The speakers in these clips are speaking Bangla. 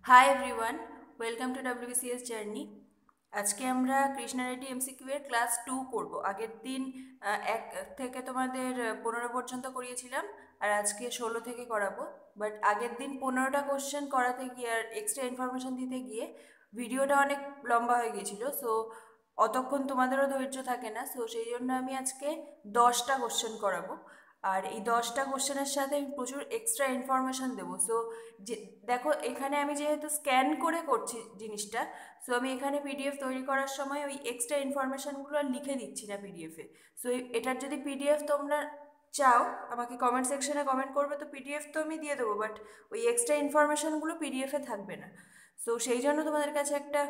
Hi everyone, welcome to WBCS journey. আজকে আমরা কৃষ্ণা রেড্ডি এমসিকিউ এর ক্লাস 2 করব। আগের দিন 1 থেকে তোমাদের 15 পর্যন্ত করিয়েছিলাম, আর আজকে 16 থেকে করাবো। বাট আগের দিন 15টা কোশ্চেন করাতে গিয়ে আর এক্সট্রা ইনফরমেশন দিতে গিয়ে ভিডিওটা অনেক লম্বা হয়ে গিয়েছিল। সো অতক্ষণ তোমাদেরও ধৈর্য থাকে না, সো সেই জন্য আমি আজকে 10টা কোশ্চেন করাবো। আর এই 10টা কোশ্চেনের সাথে আমি প্রচুর এক্সট্রা ইনফরমেশন দেবো। সো যে দেখো, এখানে আমি যেহেতু স্ক্যান করে করছি জিনিসটা, সো আমি এখানে পিডিএফ তৈরি করার সময় ওই এক্সট্রা ইনফরমেশনগুলো আর লিখে দিচ্ছি না পিডিএফে। সো এটার যদি পিডিএফ তোমরা চাও, আমাকে কমেন্ট সেকশনে কমেন্ট করবে, তো পিডিএফ তো আমি দিয়ে দেবো, বাট ওই এক্সট্রা ইনফরমেশনগুলো পিডিএফে থাকবে না। সো সেই জন্য তোমাদের কাছে একটা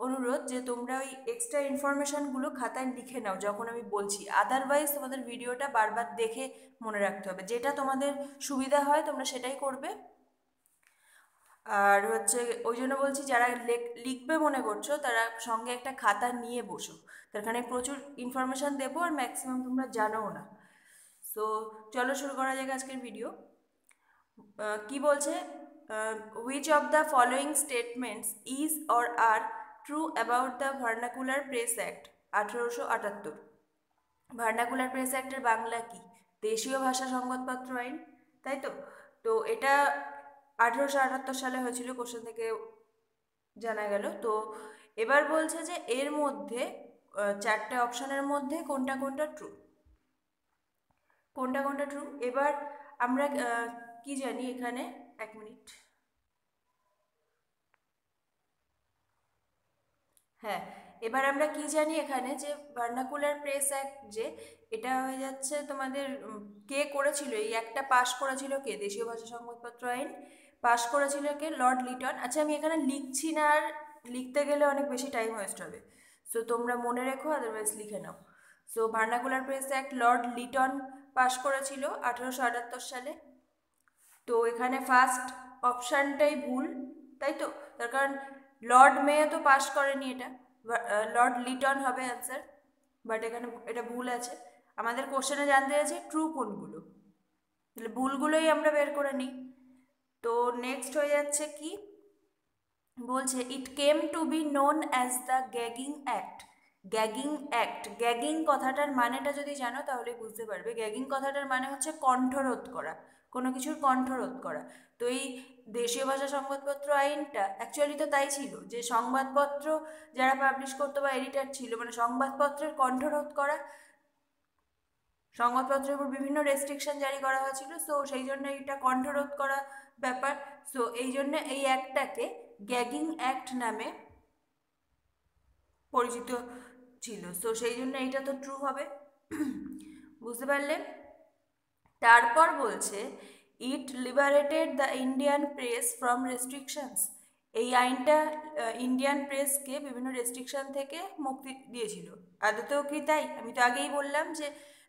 অনুরোধ যে তোমরা ওই এক্সট্রা ইনফরমেশনগুলো খাতায় লিখে নাও যখন আমি বলছি। আদারওয়াইজ তোমাদের ভিডিওটা বারবার দেখে মনে রাখতে হবে। যেটা তোমাদের সুবিধা হয় তোমরা সেটাই করবে। আর হচ্ছে ওই জন্য বলছি, যারা লিখবে মনে করছো তারা সঙ্গে একটা খাতা নিয়ে বসো। তার কারণে প্রচুর ইনফরমেশান দেবো, আর ম্যাক্সিমাম তোমরা জানোও না। সো চলো শুরু করা যাক আজকের ভিডিও। কি বলছে, which of the following statements is or are true about the vernacular press act 1878। Vernacular press অ্যাক্টের বাংলা কি? দেশীয় ভাষা সংবাদপত্র আইন, তাই তো? তো এটা 1878 সালে হয়েছিল, কোশ্চেন থেকে জানা গেল। তো এবার বলছে যে এর মধ্যে চারটে অপশনের মধ্যে কোনটা কোনটা ট্রু, কোনটা কোনটা ট্রু। এবার আমরা কি জানি এখানে, এক মিনিট। হ্যাঁ, এবার আমরা কি জানি এখানে, যে ভার্নাকুলার প্রেস অ্যাক্ট, যে এটা হয়ে যাচ্ছে তোমাদের কে করেছিল এই একটা পাশ করেছিল, কে? দেশীয় ভাষা সংবাদপত্র আইন পাশ করেছিল কে? লর্ড লিটন। আচ্ছা, আমি এখানে লিখছি না, আর লিখতে গেলে অনেক বেশি টাইম ওয়েস্ট হবে। সো তোমরা মনে রেখো, আদারওয়াইজ লিখে নাও। So vernacular press act Lord Lytton পাশ করেছিল 1878 সালে। তো এখানে ফার্স্ট অপশানটাই ভুল, তাই তো? তার কারণ লর্ড মেয়ে তো পাস করেনি এটা, লর্ড লিটন হবে অ্যান্সার। বাট এখানে এটা ভুল আছে। আমাদের কোশ্চেনে জানতে চাইছে ট্রু কোনগুলো, তাহলে ভুলগুলোই আমরা বের করে নিই। তো নেক্সট হয়ে যাচ্ছে কি, বলছে it came to be known as the gagging act. Gagging act, gagging কথাটার মানেটা যদি জানো তাহলে বুঝতে পারবে। গ্যাগিং কথাটার মানে হচ্ছে কণ্ঠরোধ করা, কোনো কিছুর কণ্ঠরোধ করা। তো এই দেশীয় ভাষা সংবাদপত্র আইনটা অ্যাকচুয়ালি তো তাই ছিল, যে সংবাদপত্র যারা পাবলিশ করতো বা এডিটার ছিল, মানে সংবাদপত্রের কণ্ঠরোধ করা, সংবাদপত্রের উপর বিভিন্ন রেস্ট্রিকশন জারি করা হয়েছিল। সো সেই জন্য এটা কণ্ঠরোধ করা ব্যাপার। সো এই জন্য এই অ্যাক্টটাকে গ্যাগিং অ্যাক্ট নামে পরিচিত ছিল। সো সেই জন্য এইটা তো ট্রু হবে। বুঝতে পারলে? তারপর বলছে it liberated the Indian press from restrictions. এই আইনটা ইন্ডিয়ান প্রেসকে বিভিন্ন রেস্ট্রিকশন থেকে মুক্তি দিয়েছিল। আদতেও কি তাই? আমি তো আগেই বললাম যে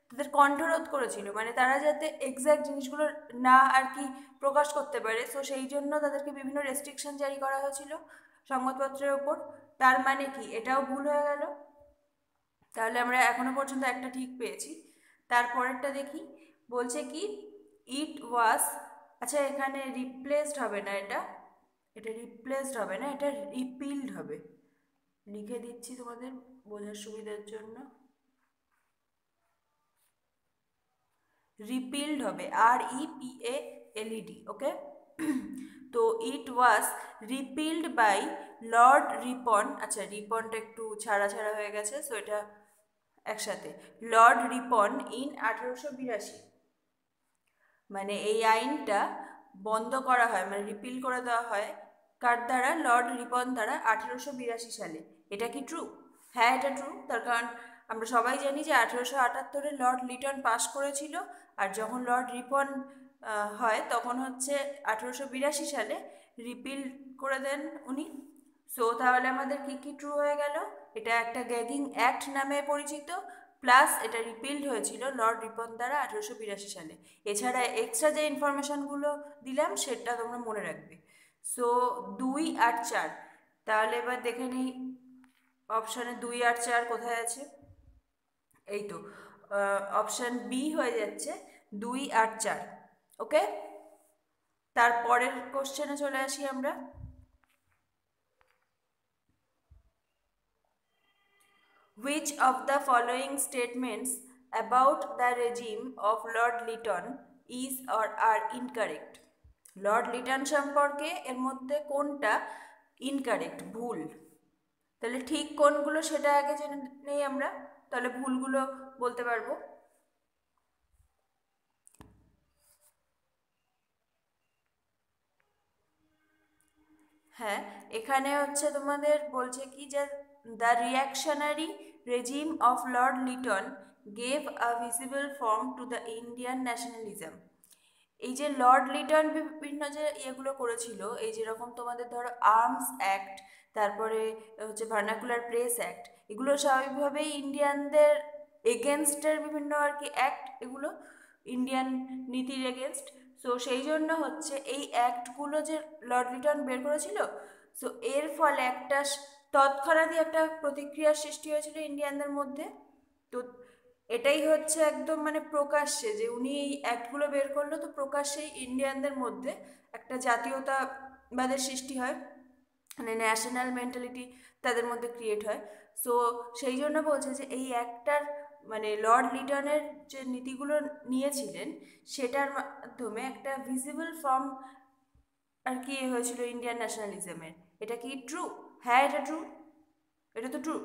তাদের কণ্ঠরোধ করেছিল, মানে তারা যাতে এক্স্যাক্ট জিনিসগুলো না আর কি প্রকাশ করতে পারে। সো সেই জন্য তাদেরকে বিভিন্ন রেস্ট্রিকশন জারি করা হয়েছিল সংবাদপত্রের ওপর। তার মানে কি এটাও ভুল হয়ে গেল। তাহলে আমরা এখনো পর্যন্ত একটা ঠিক পেয়েছি। তারপরেরটা দেখি, বলছে কি ইট ওয়াজ, আচ্ছা এখানে রিপ্লেসড হবে না, এটা এটা রিপ্লেসড হবে না, এটা রিপিলড হবে। লিখে দিচ্ছি তোমাদের বোঝার সুবিধার জন্য, রিপিলড হবে, REPALED, ওকে। তো ইট ওয়াজ রিপিলড বাই লর্ড রিপন। আচ্ছা, রিপনটা একটু ছাড়া ছাড়া হয়ে গেছে, সো এটা একসাথে, লর্ড রিপন ইন 1882। মানে এই আইনটা বন্ধ করা হয়, মানে রিপিল করে দেওয়া হয় কার দ্বারা? লর্ড রিপন দ্বারা 1882 সালে। এটা কি ট্রু? হ্যাঁ, এটা ট্রু। তার কারণ আমরা সবাই জানি যে 1878-এ লর্ড লিটন পাস করেছিল, আর যখন লর্ড রিপন হয় তখন হচ্ছে 1882 সালে রিপিল করে দেন উনি। সো তাহলে আমাদের কি কি ট্রু হয়ে গেল? এটা একটা গ্যাগিং অ্যাক্ট নামে পরিচিত, প্লাস এটা রিপিলড হয়েছিল লর্ড রিপন দ্বারা 1882 সালে। এছাড়া এক্সট্রা যে ইনফরমেশনগুলো দিলাম সেটা তোমরা মনে রাখবে। সো 2 আর 4, তাহলে এবার দেখে নিই অপশানে 2 আর 4 কোথায় আছে। এই তো অপশান বি হয়ে যাচ্ছে 2 আর 4, ওকে। তারপরের কোশ্চেনে চলে আসি আমরা। Which of the following statements about the regime of Lord Lytton is or are incorrect? Lord Liton সম্পর্কে এর মধ্যে কোনটা ইনকারেক্ট, ভুল? তাহলে ঠিক কোনগুলো সেটা আগে জেনে নেই আমরা, তাহলে ভুলগুলো বলতে পারবো। হ্যাঁ, এখানে হচ্ছে তোমাদের বলছে কি যে the reactionary regime of Lord Liton gave a visible form to the Indian nationalism. এই যে লর্ড লিটন বিভিন্ন যে ইয়েগুলো করেছিল, এই যেরকম তোমাদের ধরো আর্মস অ্যাক্ট, তারপরে হচ্ছে ভার্নাকুলার প্রেস অ্যাক্ট, এগুলো স্বাভাবিকভাবেই ইন্ডিয়ানদের এগেনস্টের বিভিন্ন আর কি অ্যাক্ট, এগুলো ইন্ডিয়ান নীতির এগেনস্ট। সো সেই জন্য হচ্ছে এই অ্যাক্টগুলো যে লর্ড লিটন বের করেছিল, সো এর ফলে একটা তৎক্ষণাৎই একটা প্রতিক্রিয়ার সৃষ্টি হয়েছিল ইন্ডিয়ানদের মধ্যে। তো এটাই হচ্ছে একদম মানে প্রকাশ্যে যে উনি এই অ্যাক্টগুলো বের করলো, তো প্রকাশ্যেই ইন্ডিয়ানদের মধ্যে একটা জাতীয়তাবাদের সৃষ্টি হয়, মানে ন্যাশনাল মেন্টালিটি তাদের মধ্যে ক্রিয়েট হয়। সো সেই জন্য বলছে যে এই অ্যাক্টটার মানে লর্ড লিটনের যে নীতিগুলো নিয়েছিলেন সেটার মাধ্যমে একটা ভিজিবল ফর্ম আর কি হয়েছিল ইন্ডিয়ান ন্যাশনালিজমের। এটা কি ট্রু? হ্যাঁ, এটা ট্রু, এটা তো ট্রু।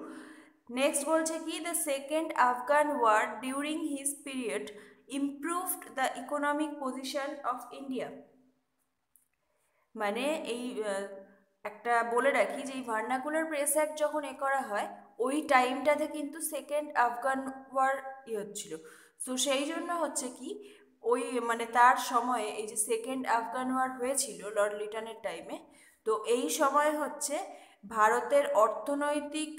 নেক্সট বলছে কি the second Afghan war during his period improved the economic position of India. মানে এই একটা বলে রাখি যে এই ভার্নাকুলার প্রেস অ্যাক্ট যখন করা হয় ওই টাইমটাতে কিন্তু সেকেন্ড আফগান ওয়ার হচ্ছিল। সো সেই জন্য হচ্ছে কি ওই মানে তার সময়ে এই যে সেকেন্ড আফগান ওয়ার হয়েছিল লর্ড লিটনের টাইমে, তো এই সময় হচ্ছে ভারতের অর্থনৈতিক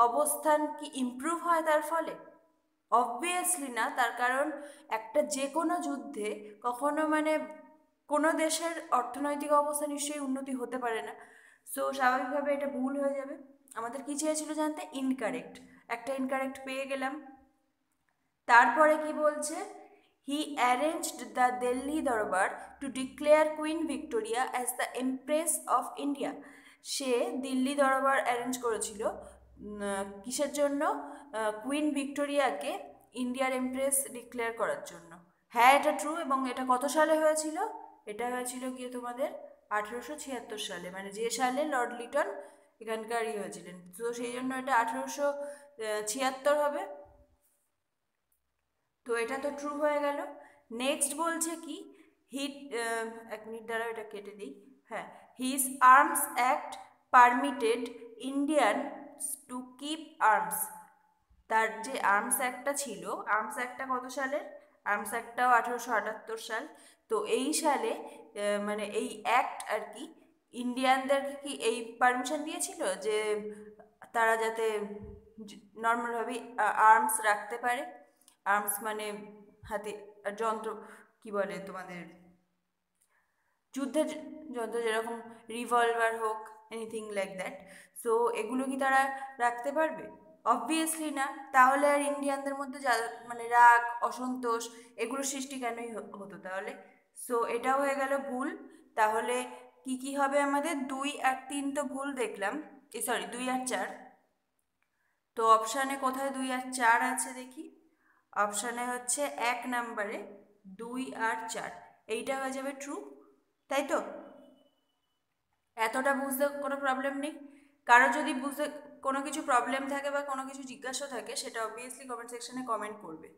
অবস্থান কি ইমপ্রুভ হয় তার ফলে? অবভিয়াসলি না। তার কারণ একটা যে কোনো যুদ্ধে কখনো মানে কোনো দেশের অর্থনৈতিক অবস্থা নিশ্চয়ই উন্নতি হতে পারে না। সো স্বাভাবিকভাবে এটা ভুল হয়ে যাবে। আমাদের কি চেয়েছিল জানতে? ইনকারেক্ট, একটা ইনকারেক্ট পেয়ে গেলাম। তারপরে কি বলছে? হি arranged the Delhi Durbar to declare Queen Victoria as the empress of India. সে দিল্লি দরবার অ্যারেঞ্জ করেছিল কিসের জন্য? কুইন ভিক্টোরিয়াকে ইন্ডিয়ার এমপ্রেস ডিক্লেয়ার করার জন্য। হ্যাঁ, এটা ট্রু। এবং এটা কত সালে হয়েছিল? এটা হয়েছিল গিয়ে তোমাদের 1876 সালে, মানে যে সালে লর্ড লিটন এখানকার হয়েছিলেন। তো সেই জন্য এটা 1876 হবে। তো এটা তো ট্রু হয়ে গেল। নেক্সট বলছে কি হিট, এক মিনিট দ্বারা এটা কেটে দিই। হ্যাঁ, his arms act permitted Indian to keep arms. তার যে আর্মস অ্যাক্টটা ছিল, আর্মস অ্যাক্টটা কত সালের? আর্মস অ্যাক্টটাও 1878 সাল। তো এই সালে মানে এই অ্যাক্ট আর কি ইন্ডিয়ানদেরকে কি এই পারমিশন দিয়েছিল যে তারা যাতে নর্মালভাবে আর্মস রাখতে পারে। আর্মস মানে হাতে যন্ত্র, কি বলে তোমাদের যুদ্ধের যন্ত্র, যেরকম রিভলভার হোক, এনিথিং লাইক দ্যাট। সো এগুলো কি তারা রাখতে পারবে? অবভিয়াসলি না। তাহলে আর ইন্ডিয়ানদের মধ্যে মানে রাগ, অসন্তোষ এগুলো সৃষ্টি কেনই হতো তাহলে? সো এটাও হয়ে গেল ভুল। তাহলে কি কি হবে আমাদের? 2 আর 3 তো ভুল দেখলাম, সরি 2 আর 4। তো অপশানে কোথায় 2 আর 4 আছে দেখি? অপশানে হচ্ছে 1 নাম্বারে 2 আর 4, এইটা হয়ে যাবে ট্রু, তাই তো? এতটা বুঝতে কোনো প্রবলেম নেই। কারো যদি বুঝতে কোনো কিছু প্রবলেম থাকে বা কোনো কিছু জিজ্ঞাসা থাকে সেটা অবভিয়াসলি কমেন্ট সেকশনে কমেন্ট করবে।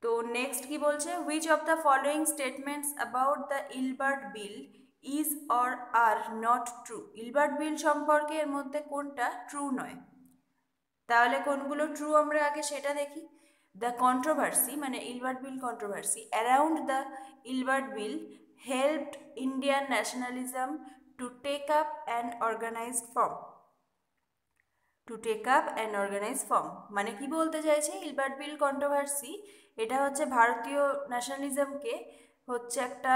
তো নেক্সট কি বলছে? Which of the following statements about the Ilbert bill is or are not true. Ilbert বিল সম্পর্কে এর মধ্যে কোনটা ট্রু নয়? তাহলে কোনগুলো ট্রু আমরা আগে সেটা দেখি। দ্য কন্ট্রোভার্সি, মানে Ilbert bill controversy around the Ilbert bill helped Indian nationalism to take up an organised form. To take up an organise form মানে কি বলতে চাইছে? ইলবার্ট বিল কন্ট্রোভার্সি এটা হচ্ছে ভারতীয় ন্যাশনালিজমকে হচ্ছে একটা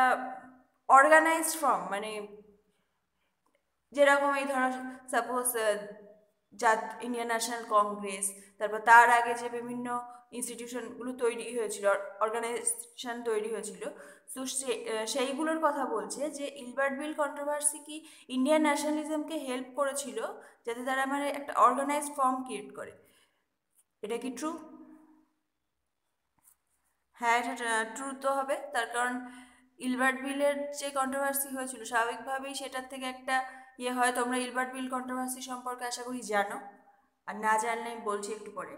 অর্গানাইজড ফর্ম, মানে যেরকম এই ধরো সাপোজ ইন্ডিয়ান ন্যাশনাল কংগ্রেস, তারপর তার আগে যে বিভিন্ন ইনস্টিটিউশনগুলো তৈরি হয়েছিল, অর্গানাইজেশন তৈরি হয়েছিল, তো সেইগুলোর কথা বলছে যে ইলবার্ট বিল কন্ট্রোভার্সি কি ইন্ডিয়ান ন্যাশনালিজমকে হেল্প করেছিল যাতে তারা মানে একটা অর্গানাইজড ফর্ম ক্রিয়েট করে। এটা কি ট্রু? হ্যাঁ, এটা ট্রু তো হবে, তার কারণ ইলবার্ট বিলের যে কন্ট্রোভার্সি হয়েছিল স্বাভাবিকভাবেই সেটার থেকে একটা ইয়ে হয়। তোমরা ইলবার্ট বিল কন্ট্রোভার্সি সম্পর্কে আশা করি জানো, আর না জানলে আমি বলছি একটু পরে।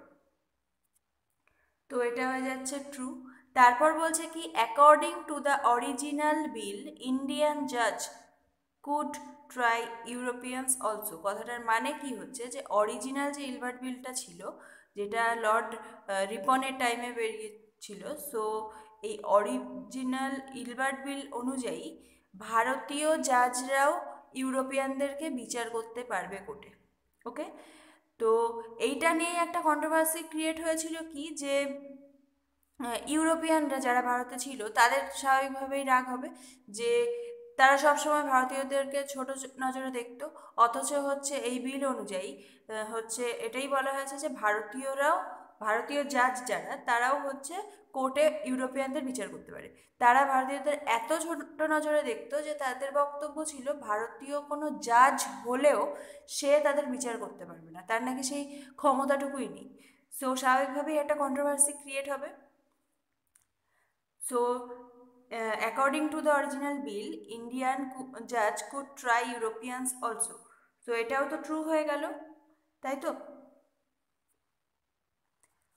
তো এটা হয়ে যাচ্ছে ট্রু। তারপর বলছে কি, according to the original bill Indian জাজ কুড ট্রাই ইউরোপিয়ানস অলসো। কথাটার মানে কি হচ্ছে, যে অরিজিনাল যে ইলবার্ট বিলটা ছিল, যেটা লর্ড রিপনের টাইমে বেরিয়েছিল, সো এই অরিজিনাল ইলবার্ট বিল অনুযায়ী ভারতীয় জাজরাও ইউরোপিয়ানদেরকে বিচার করতে পারবে কোর্টে। ওকে, তো এইটা নিয়ে একটা কন্ট্রোভার্সি ক্রিয়েট হয়েছিল কি, যে ইউরোপিয়ানরা যারা ভারতে ছিল তাদের স্বাভাবিকভাবেই রাগ হবে, যে তারা সবসময় ভারতীয়দেরকে ছোট নজরে দেখতো। অথচ হচ্ছে এই বিল অনুযায়ী হচ্ছে এটাই বলা হয়েছে যে ভারতীয়রাও, ভারতীয় জাজ যারা, তারাও হচ্ছে কোর্টে ইউরোপিয়ানদের বিচার করতে পারে। তারা ভারতীয়দের এত ছোট নজরে দেখতো যে তাদের বক্তব্য ছিল ভারতীয় কোনো জাজ হলেও সে তাদের বিচার করতে পারবে না, তার নাকি সেই ক্ষমতাটুকুই নেই। সো স্বাভাবিকভাবেই একটা কন্ট্রোভার্সি ক্রিয়েট হবে। So, according to the original bill, Indian judge could try Europeans also. So এটাও তো ট্রু হয়ে গেল, তাই তো?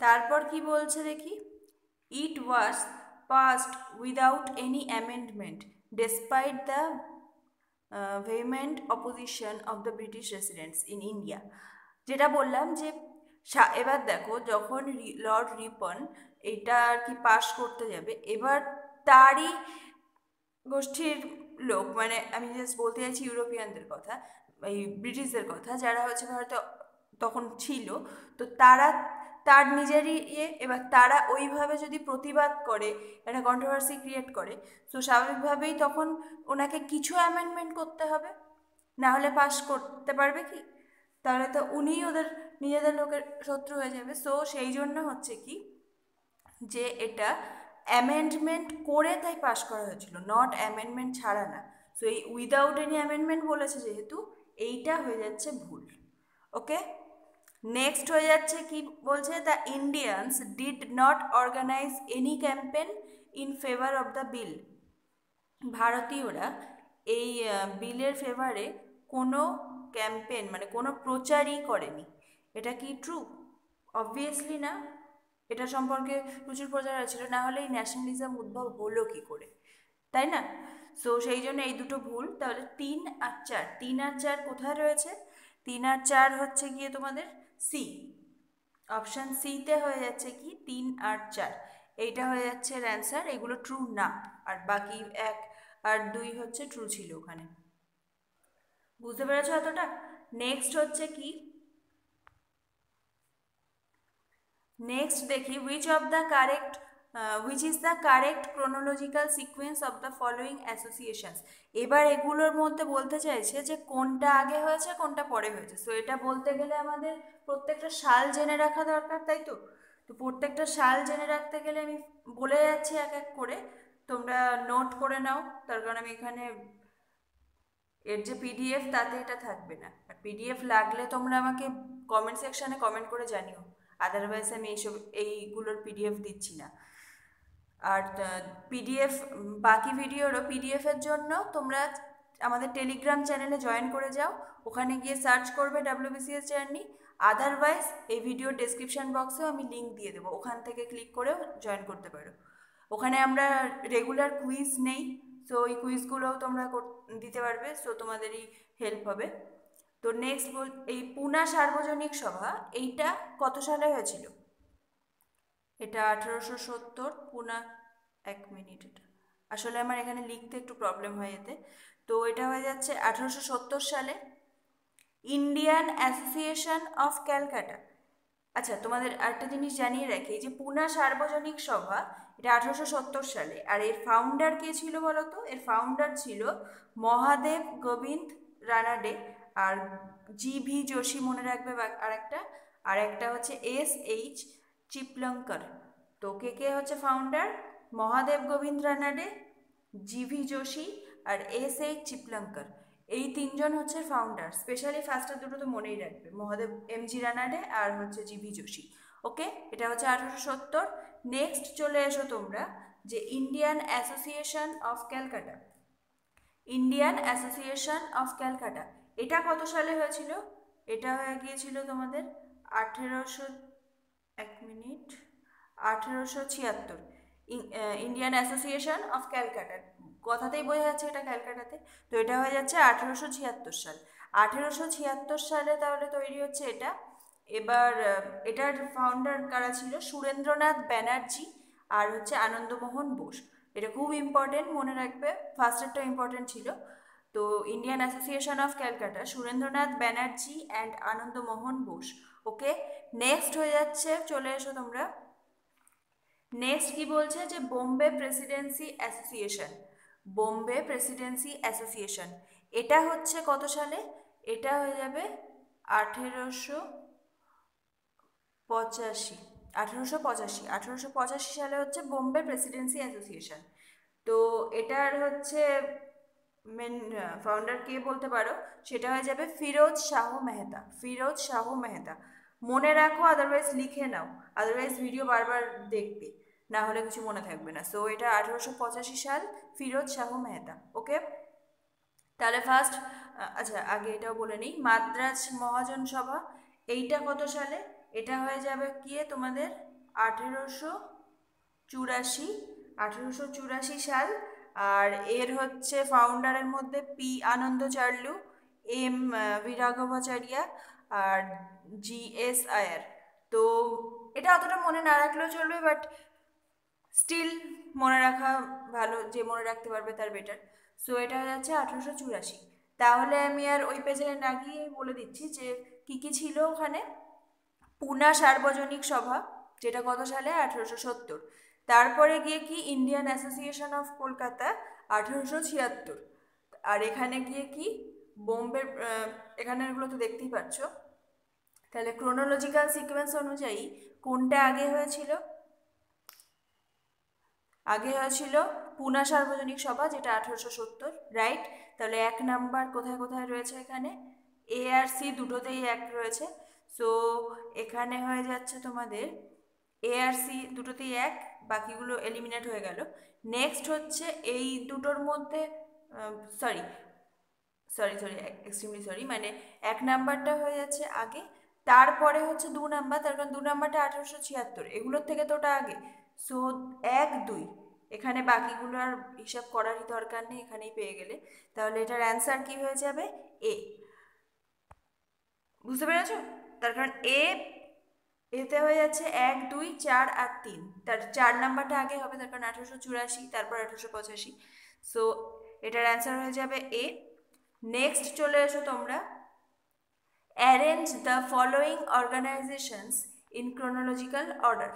তারপর কি বলছে দেখি, it was passed without any amendment despite the vehement opposition of the British residents in India। যেটা বললাম যে এবার দেখো, যখন লর্ড রিপন এটা আর কি পাশ করতে যাবে, এবার তারই গোষ্ঠীর লোক, মানে আমি জাস্ট বলতে চাইছি ইউরোপিয়ানদের কথা, এই ব্রিটিশদের কথা, যারা হচ্ছে ভারতে তখন ছিল, তো তারা তার নিজেরই ইয়ে, এবার তারা ওইভাবে যদি প্রতিবাদ করে, একটা কন্ট্রোভার্সি ক্রিয়েট করে, তো স্বাভাবিকভাবেই তখন ওনাকে কিছু অ্যামেন্ডমেন্ট করতে হবে, না হলে পাস করতে পারবে কি? তাহলে তো উনিই ওদের নিজেদের লোকের শত্রু হয়ে যাবে। সো সেই জন্য হচ্ছে কি, যে এটা অ্যামেন্ডমেন্ট করে তাই পাশ করা হয়েছিল, নট অ্যামেন্ডমেন্ট ছাড়া না। সো এই উইদাউট এনি অ্যামেন্ডমেন্ট বলেছে যেহেতু, এইটা হয়ে যাচ্ছে ভুল। ওকে, নেক্সট হয়ে যাচ্ছে কি বলছে, the Indians did not organise any campaign in favour of the bill. ভারতীয়রা এই বিলের ফেভারে কোনো ক্যাম্পেন, মানে কোনো প্রচারই করেনি। এটা কি ট্রু? অবভিয়াসলি না, এটা সম্পর্কে প্রচুর প্রচার হয়েছিল, না হলে এই ন্যাশনালিজম উদ্ভব হলো কি করে, তাই না? সো সেই জন্য এই দুটো ভুল। তাহলে 3 আর 4, 3 আর 4 কোথায় রয়েছে? 3 আর 4 হচ্ছে গিয়ে তোমাদের সি, অপশান সিতে হয়ে যাচ্ছে কি 3 আর 4, এইটা হয়ে যাচ্ছে এর অ্যান্সার। এগুলো ট্রু না, আর বাকি 1 আর 2 হচ্ছে ট্রু ছিল ওখানে। বুঝতে পেরেছো এতটা? নেক্সট হচ্ছে কি, নেক্সট দেখি, which is the correct chronological sequence of the following associations। এবার এগুলোর মধ্যে বলতে চাইছে যে কোনটা আগে হয়েছে কোনটা পরে হয়েছে। সো এটা বলতে গেলে আমাদের প্রত্যেকটা সাল জেনে রাখা দরকার, তাই তো? তো প্রত্যেকটা সাল জেনে রাখতে গেলে আমি বলে যাচ্ছি এক এক করে, তোমরা নোট করে নাও, তার কারণ আমি এখানে এর যে পিডিএফ তাতে এটা থাকবে না, আর পিডিএফ লাগলে তোমরা আমাকে কমেন্ট সেকশানে কমেন্ট করে জানিও, আদারওয়াইজ আমি এইগুলোর পিডিএফ দিচ্ছি না। আর পিডিএফ, বাকি ভিডিওরও পিডিএফের জন্য তোমরা আমাদের টেলিগ্রাম চ্যানেলে জয়েন করে যাও, ওখানে গিয়ে সার্চ করবে WBCS জার্নি। আদারওয়াইজ এই ভিডিও ডেসক্রিপশান বক্সেও আমি লিঙ্ক দিয়ে দেবো, ওখান থেকে ক্লিক করেও জয়েন করতে পারো। ওখানে আমরা রেগুলার কুইজ নেই, সো ওই কুইজগুলোও তোমরা দিতে পারবে, সো তোমাদেরই হেল্প হবে। তো নেক্সট এই পুনা সার্বজনিক সভা, এইটা কত সালে হয়েছিল? এটা 1870 পুনা, 1 মিনিট, এটা আসলে আমার এখানে লিখতে একটু প্রবলেম হয় এতে। তো এটা হয়ে যাচ্ছে 1870 সালে, ইন্ডিয়ান অ্যাসোসিয়েশন অফ ক্যালকাটা। আচ্ছা, তোমাদের আরেকটা জিনিস জানিয়ে রাখি, যে পুনা সার্বজনিক সভা এটা 1870 সালে, আর এর ফাউন্ডার কে ছিল বলো তো? এর ফাউন্ডার ছিল মহাদেব গোবিন্দ রানাডে, আর GV যোশী মনে রাখবে আরেকটা, আর একটা হচ্ছে SH চিপলঙ্কর। তো কে কে হচ্ছে ফাউন্ডার? মহাদেব গোবিন্দ রানাডে, GV যোশী আর SH চিপলঙ্কর। এই তিনজন হচ্ছে ফাউন্ডার। স্পেশালি ফার্স্টের দুটো তো মনেই রাখবে, মহাদেব MG রানাডে আর হচ্ছে GV যোশী। ওকে, এটা হচ্ছে 1870। নেক্সট চলে এসো তোমরা যে Indian association of Calcutta. Indian association of Calcutta এটা কত সালে হয়েছিল? এটা হয়ে গিয়েছিল তোমাদের 1800, 1 minute, 1876। Indian association of Calcutta, কথাতেই বোঝা যাচ্ছে এটা ক্যালকাটাতে। তো এটা হয়ে যাচ্ছে 1876 সাল। 1876 সালে তাহলে তৈরি হচ্ছে এটা। এবার এটার ফাউন্ডার কারা ছিল? সুরেন্দ্রনাথ ব্যানার্জি আর হচ্ছে আনন্দমোহন বোস। এটা খুব ইম্পর্টেন্ট, মনে রাখবে, ফার্স্টেরটা ইম্পর্টেন্ট ছিল। তো Indian association of Calcutta, Surendranath Banerjee and Ananda Mohan Bose. Okay, next হয়ে যাচ্ছে, চলে এসো তোমরা। নেক্সট কি বলছে যে Bombay Presidency association. Bombay Presidency association এটা হচ্ছে কত সালে? এটা হয়ে যাবে 1885। 1885 সালে হচ্ছে বোম্বে প্রেসিডেন্সি অ্যাসোসিয়েশন। তো এটার হচ্ছে মেন ফাউন্ডার কে বলতে পারো? সেটা হয়ে যাবে ফিরোজ শাহ মেহতা। ফিরোজ শাহ মেহতা মনে রাখো, আদারওয়াইজ লিখে নাও, আদারওয়াইজ ভিডিও বারবার দেখবে, না হলে কিছু মনে থাকবে না। সো এটা 1885 সাল, ফিরোজ শাহ মেহতা। ওকে, তাহলে ফার্স্ট, আচ্ছা আগে এটাও বলে নিই, মাদ্রাজ মহাজন সভা এইটা কত সালে? এটা হয়ে যাবে কি তোমাদের 1884। 1884 সাল। আর এর হচ্ছে ফাউন্ডারের মধ্যে পি আনন্দচার্লু, এম বিরাঘবাচারিয়া আর জি এস আয়ার। তো এটা অতটা মনে না রাখলেও চলবে, বাট স্টিল মনে রাখা ভালো, যে মনে রাখতে পারবে তার বেটার। সো এটা হয়ে যাচ্ছে 1884। তাহলে আমি আর ওই পেজে না গিয়ে বলে দিচ্ছি যে কি কি ছিল ওখানে। পুনা সার্বজনিক সভা, যেটা কত সালে? 1870। তারপরে গিয়ে কি ইন্ডিয়ান অ্যাসোসিয়েশন অফ কলকাতা, 1876। আর এখানে গিয়ে কি বোম্বে, এখানে এগুলো তো দেখতেই পাচ্ছ। তাহলে ক্রোনোলজিক্যাল সিকোয়েন্স অনুযায়ী কোনটা আগে হয়েছিল? আগে হয়েছিল পুনা সার্বজনিক সভা, যেটা 1870, রাইট। তাহলে 1 নাম্বার কোথায় কোথায় রয়েছে? এখানে এ আর সি দুটোতেই 1 রয়েছে। সো এখানে হয়ে যাচ্ছে তোমাদের এ আর সি দুটোতেই 1, বাকিগুলো এলিমিনেট হয়ে গেল। নেক্সট হচ্ছে এই দুটোর মধ্যে, sorry sorry sorry extremely sorry, মানে 1 নাম্বারটা হয়ে যাচ্ছে আগে, তারপরে হচ্ছে 2 নাম্বার, তার কারণ 2 নাম্বারটা 1876, এগুলোর থেকে তো ওটা আগে। সো 1 2, এখানে বাকিগুলো আর হিসাব করারই দরকার নেই, এখানেই পেয়ে গেলে। তাহলে এটার অ্যান্সার কি হয়ে যাবে? এ। বুঝতে পেরেছো? তার কারণ এতে হয়ে যাচ্ছে 1 2 4 আর 3, তার 4 নাম্বারটা আগে হবে, তার কারণ 1884, তারপর 1885। সো এটার অ্যান্সার হয়ে যাবে এ। নেক্সট চলে এসো তোমরা, arrange the following organisations in chronological order.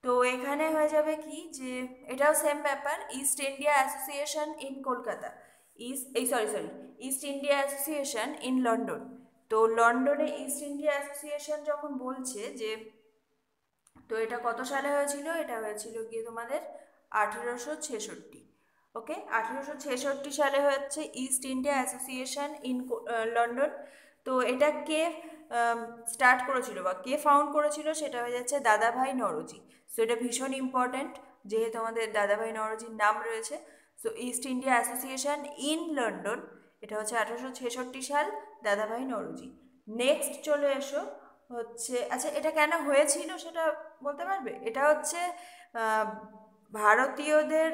তো এখানে হয়ে যাবে কি যে এটাও সেম ব্যাপার, East India Association in Kolkata, East India Association in London. তো লন্ডনে ইস্ট ইন্ডিয়া অ্যাসোসিয়েশন যখন বলছে যে, তো এটা কত সালে হয়েছিল? এটা হয়েছিল গিয়ে তোমাদের 1866। ওকে, 1866 সালে হচ্ছে east India Association in London. তো এটা কে স্টার্ট করেছিল বা কে ফাউন্ড করেছিল? সেটা হয়ে যাচ্ছে দাদাভাই নওরোজি। সো এটা ভীষণ ইম্পর্ট্যান্ট, যেহেতু আমাদের দাদাভাই নওরোজির নাম রয়েছে। So east India Association in London, এটা হচ্ছে 1866 সাল, দাদাভাই নওরোজি। নেক্সট চলে এসো হচ্ছে, আচ্ছা এটা কেন হয়েছিল সেটা বলতে পারবে? এটা হচ্ছে ভারতীয়দের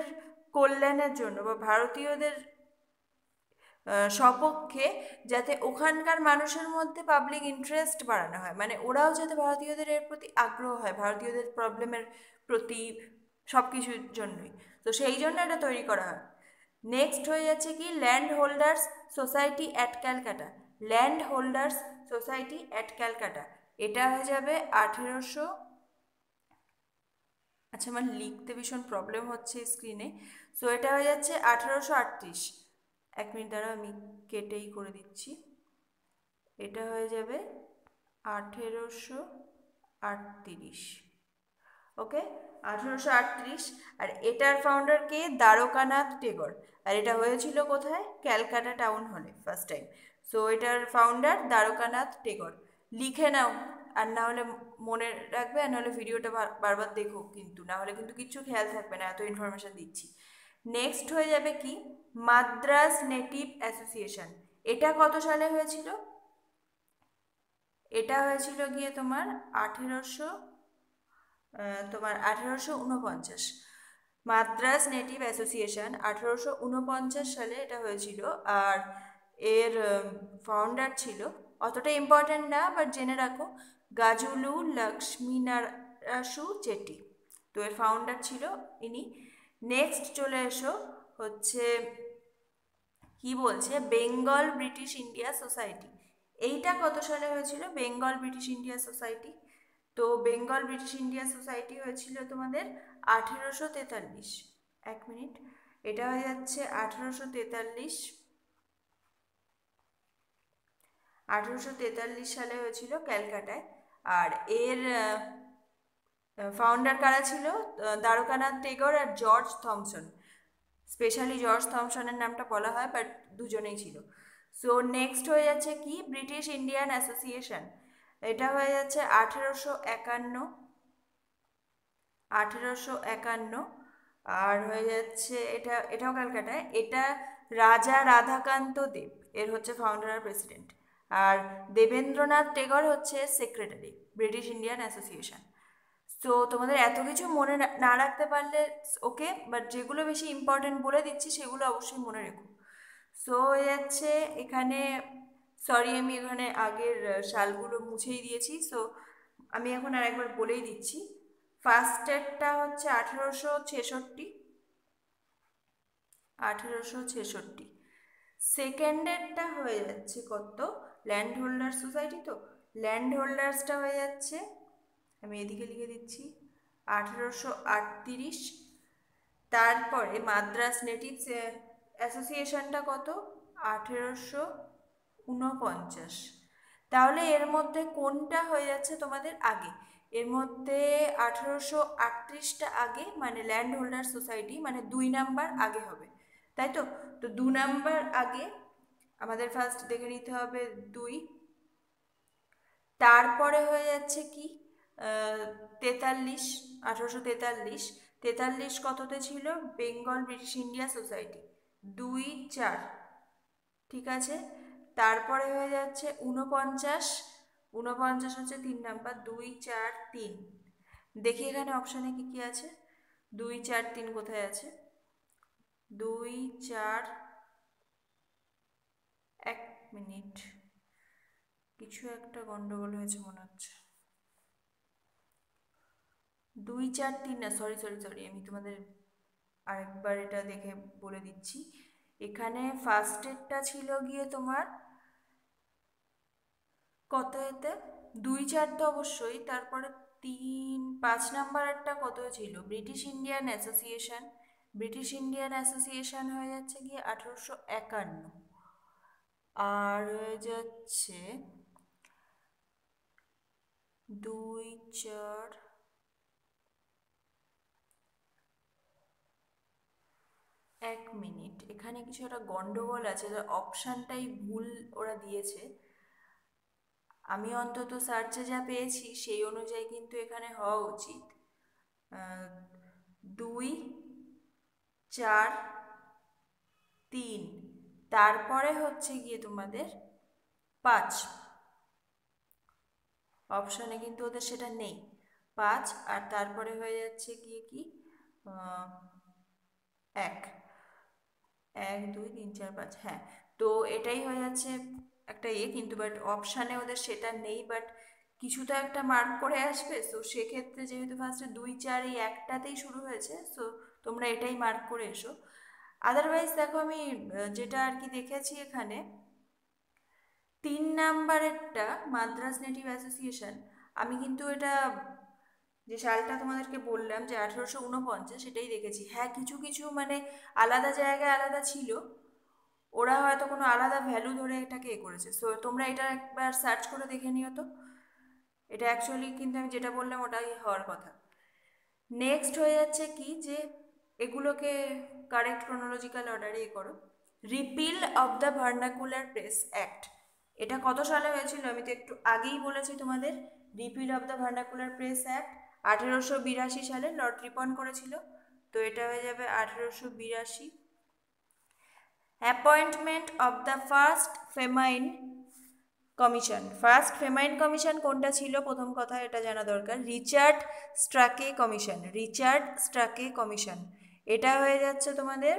কল্যাণের জন্য বা ভারতীয়দের সপক্ষে, যাতে ওখানকার মানুষের মধ্যে পাবলিক ইন্টারেস্ট বাড়ানো হয়, মানে ওরাও যাতে ভারতীয়দের এর প্রতি আগ্রহ হয়, ভারতীয়দের প্রবলেমের প্রতি, সব কিছুর জন্যই। তো সেই জন্য এটা তৈরি করা হয়। নেক্সট হয়ে যাচ্ছে কি land holders society at Calcutta. Land holders society at Calcutta, এটা হয়ে যাবে 1800, আচ্ছা আমার লিখতে ভীষণ প্রবলেম হচ্ছে স্ক্রিনে। সো এটা হয়ে যাচ্ছে 1838। 1 মিনিট দ্বারা আমি কেটেই করে দিচ্ছি। এটা হয়ে যাবে 1838। ওকে, 1838। আর এটার ফাউন্ডার কে? দ্বারকানাথ টেগর। আর এটা হয়েছিল কোথায়? ক্যালকাটা টাউন হলে ফার্স্ট টাইম। সো এটার ফাউন্ডার দ্বারকানাথ টেগর, লিখে নাও আর না হলে মনে রাখবে, আর না হলে ভিডিওটা বারবার দেখো, কিন্তু না হলে কিন্তু কিচ্ছু খেয়াল থাকবে না, এত ইনফরমেশন দিচ্ছি। নেক্সট হয়ে যাবে কি মাদ্রাস নেটিভ অ্যাসোসিয়েশন। এটা কত সালে হয়েছিল? এটা হয়েছিল গিয়ে তোমার 1849। মাদ্রাস নেটিভ অ্যাসোসিয়েশন 1849 সালে এটা হয়েছিল। আর এর ফাউন্ডার ছিল, অতটা ইম্পর্ট্যান্ট না বাট জেনে রাখো, গাজুলু লক্ষ্মীনারাসু চেট্টি। তো এর ফাউন্ডার ছিল ইনি। নেক্সট চলে এসো হচ্ছে কি বলছে বেঙ্গল ব্রিটিশ ইন্ডিয়া সোসাইটি। এইটা কত সালে হয়েছিল বেঙ্গল ব্রিটিশ ইন্ডিয়া সোসাইটি? তো বেঙ্গল ব্রিটিশ ইন্ডিয়া সোসাইটি হয়েছিল তোমাদের 1843। এক মিনিট, এটা হয়ে যাচ্ছে 1843 সালে হয়েছিল ক্যালকাটায়। আর এর ফাউন্ডার কারা ছিল? দ্বারকানাথ টেগর আর জর্জ থমসন। স্পেশালি জর্জ থমসনের নামটা বলা হয়, বাট দুজনেই ছিল। সো নেক্সট হয়ে যাচ্ছে কি ব্রিটিশ ইন্ডিয়ান অ্যাসোসিয়েশন। এটা হয়ে যাচ্ছে 1851। আর হয়ে যাচ্ছে এটাও ক্যালকাটায়। এটা রাজা রাধাকান্ত দেব এর হচ্ছে ফাউন্ডার আর প্রেসিডেন্ট। আর দেবেন্দ্রনাথ টেগর হচ্ছে সেক্রেটারি ব্রিটিশ ইন্ডিয়ান অ্যাসোসিয়েশন। তো তোমাদের এত কিছু মনে না রাখতে পারলে ওকে, বাট যেগুলো বেশি ইম্পর্টেন্ট বলে দিচ্ছি সেগুলো অবশ্যই মনে রেখো। সো হয়ে যাচ্ছে এখানে, সরি আমি এখানে আগের সালগুলো মুছেই দিয়েছি, সো আমি এখন আর একবার বলেই দিচ্ছি। ফার্স্টেরটা হচ্ছে 1866। সেকেন্ডেরটা হয়ে যাচ্ছে কত, ল্যান্ড হোল্ডার সোসাইটি। তো ল্যান্ড হোল্ডার্সটা হয়ে যাচ্ছে, আমি এদিকে লিখে দিচ্ছি, 1838। তারপরে মাদ্রাস নেটিভ অ্যাসোসিয়েশনটা কত, 1849। তাহলে এর মধ্যে কোনটা হয়ে যাচ্ছে তোমাদের আগে? এর মধ্যে 1838টা আগে, মানে ল্যান্ড হোল্ডার সোসাইটি, মানে 2 নাম্বার আগে হবে, তাই তো? তো 2 নাম্বার আগে আমাদের ফার্স্ট দেখে নিতে হবে 2। তারপরে হয়ে যাচ্ছে কি 43, 1843। 43 কততে ছিল বেঙ্গল ব্রিটিশ ইন্ডিয়া সোসাইটি, 2, 4, ঠিক আছে। তারপরে হয়ে যাচ্ছে 49। 49 হচ্ছে 3 নাম্বার, 2, 4, 3। দেখি এখানে অপশানে কি কি আছে, 2, 4, 3 কোথায় আছে? 2, 4, এক মিনিট, কিছু একটা গন্ডগোল হয়েছে মনে হচ্ছে। 2, 4, 3 না, সরি সরি সরি, আমি তোমাদের আরেকবার এটা দেখে বলে দিচ্ছি। এখানে ফার্স্টেরটা ছিল গিয়ে তোমার কত এতে, 2, 4 তো অবশ্যই, তারপরে 3, 5 নাম্বারেরটা কত ছিল British Indian association. British Indian association হয়ে যাচ্ছে গিয়ে 1851। আর হয়ে যাচ্ছে 2, 4, এক মিনিট, এখানে কিছু একটা গন্ডগোল আছে, অপশানটাই ভুল ওরা দিয়েছে। আমি অন্তত সার্চে যা পেয়েছি সেই অনুযায়ী কিন্তু এখানে হওয়া উচিত 2, 4, 3। তারপরে হচ্ছে গিয়ে তোমাদের 5, অপশানে কিন্তু ওদের সেটা নেই, 5। আর তারপরে হয়ে যাচ্ছে গিয়ে কি 1, 1, 2, 3, 4, 5, হ্যাঁ। তো এটাই হয়ে যাচ্ছে একটা কিন্তু বাট অপশানে ওদের সেটা নেই, বাট কিছু তো একটা মার্ক করে আসবে। সো সেক্ষেত্রে যেহেতু ফার্স্টে 2, 4 এই একটাতেই শুরু হয়েছে, সো তোমরা এটাই মার্ক করে এসো। আদারওয়াইজ দেখো আমি যেটা আর কি দেখেছি এখানে, 3 নাম্বারেরটা মাদ্রাস নেটিভ অ্যাসোসিয়েশন, আমি কিন্তু এটা যে সালটা তোমাদেরকে বললাম যে 1849, সেটাই দেখেছি। হ্যাঁ, কিছু কিছু মানে আলাদা জায়গায় আলাদা ছিল, ওরা হয়তো কোনো আলাদা ভ্যালু ধরে এটাকে করেছে। সো তোমরা এটা একবার সার্চ করে দেখে নিও তো, এটা অ্যাকচুয়ালি কিন্তু আমি যেটা বললাম ওটাই হওয়ার কথা। নেক্সট হয়ে যাচ্ছে কি যে এগুলোকে কারেক্ট ক্রোনোলজিক্যাল অর্ডারে করো। Repeal of the vernacular press act, এটা কত সালে হয়েছিল? আমি তো একটু আগেই বলেছি তোমাদের, repeal of the vernacular press act 1882 সালে লর্ড রিপন করেছিল, তো এটা হয়ে যাবে 1882। Appointment of the first famine commission. First famine commission কোনটা ছিল, প্রথম কথা এটা জানা দরকার। Richard Strachey commission, Richard Strachey commission. এটা হয়ে যাচ্ছে তোমাদের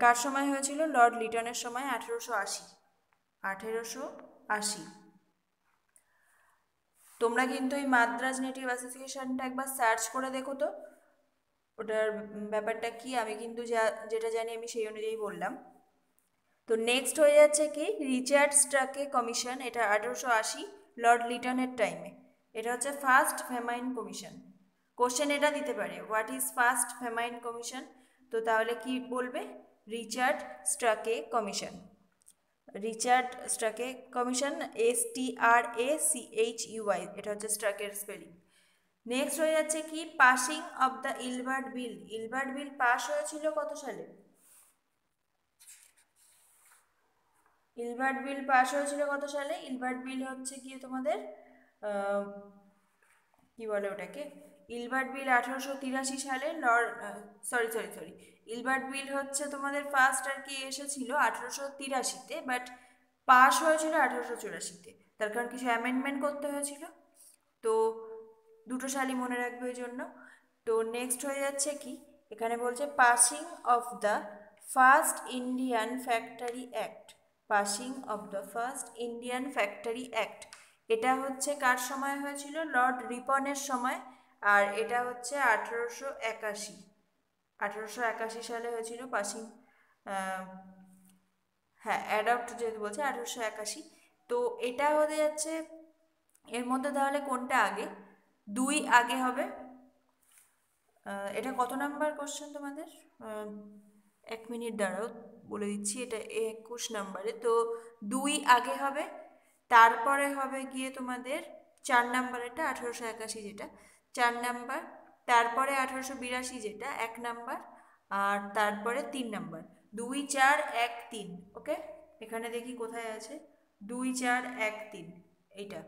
কার সময় হয়েছিল, লর্ড লিটনের সময় 1880। 1880। তোমরা কিন্তু এই মাদ্রাজ নেটিভ অ্যাসোসিয়েশনটা একবার সার্চ করে দেখো তো ওটার ব্যাপারটা কি। আমি কিন্তু যেটা জানি আমি সেই অনুযায়ী বললাম। তো নেক্সট হয়ে যাচ্ছে কি, রিচার্ড স্ট্রাকে কমিশন, এটা 1880 লর্ড লিটনের টাইমে। এটা হচ্ছে ফার্স্ট ফেমাইন কমিশন। কোশ্চেন এটা দিতে পারে, what is first famine commission, তো তাহলে কি বলবে, Richard Strachey commission. Richard Strachey commission, STRACHUY, এটা হচ্ছে স্ট্রাকের স্পেলিং। নেক্সট হয়ে যাচ্ছে কি, passing of the Ilbert bill. Ilbert bill pass হয়েছিল কত সালে, ইলবার্ট বিল পাস হয়েছিল কত সালে, ইলবার্ট বিল হচ্ছে কি তোমাদের কি বলে ওটাকে, ইলবার্ট বিল 1883 সালে সরি ইলবার্ট বিল হচ্ছে তোমাদের ফার্স্ট আর কি এসেছিল 1883-তে, বাট পাস হয়েছিল 1884-তে, তার কারণ কিছু অ্যামেন্ডমেন্ট করতে হয়েছিল। তো দুটো সালই মনে রাখবে ওই জন্য। তো নেক্সট হয়ে যাচ্ছে কি, এখানে বলছে passing of the first Indian factory act. Passing of the first Indian factory act, এটা হচ্ছে কার সময় হয়েছিল, লর্ড রিপনের সময়, আর এটা হচ্ছে 1881। 1881 সালে হয়েছিল পাসিং, হ্যাঁ অ্যাডপ্ট যেহেতু বলছে 1881। তো এটা হতে যাচ্ছে, এর মধ্যে তাহলে কোনটা আগে, দুই আগে হবে। এটা কত নাম্বার কোশ্চেন তোমাদের, এক মিনিট দাঁড়াও বলে দিচ্ছি, এটা 21 নাম্বারে। তো দুই আগে হবে, তারপরে হবে গিয়ে তোমাদের 4 নাম্বার, এটা 1881 যেটা 4 নাম্বার, তারপরে 1882 যেটা 1 নাম্বার, আর তারপরে 3 নাম্বার। 2 4 1 3, ওকে। এখানে দেখি কোথায় আছে, 2 4 1 3, এইটা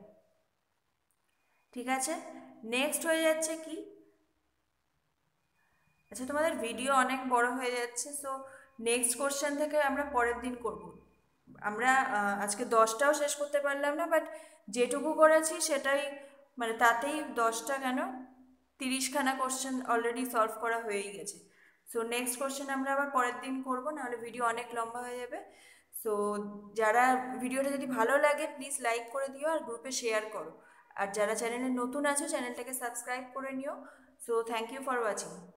ঠিক আছে। নেক্সট হয়ে যাচ্ছে কি, আচ্ছা তোমাদের ভিডিও অনেক বড় হয়ে যাচ্ছে, সো নেক্সট কোশ্চেন থেকে আমরা পরের দিন করব। আমরা আজকে 10টাও শেষ করতে পারলাম না, বাট যেটুকু করেছি সেটাই, মানে তাতেই 10টা কেন 30খানা কোশ্চেন অলরেডি সলভ করা হয়েই গেছে। সো নেক্সট কোশ্চেন আমরা আবার পরের দিন করবো, নাহলে ভিডিও অনেক লম্বা হয়ে যাবে। সো যারা ভিডিওটা যদি ভালো লাগে প্লিজ লাইক করে দিও আর গ্রুপে শেয়ার করো, আর যারা চ্যানেলে নতুন আছো চ্যানেলটাকে সাবস্ক্রাইব করে নিও। So thank you for watching.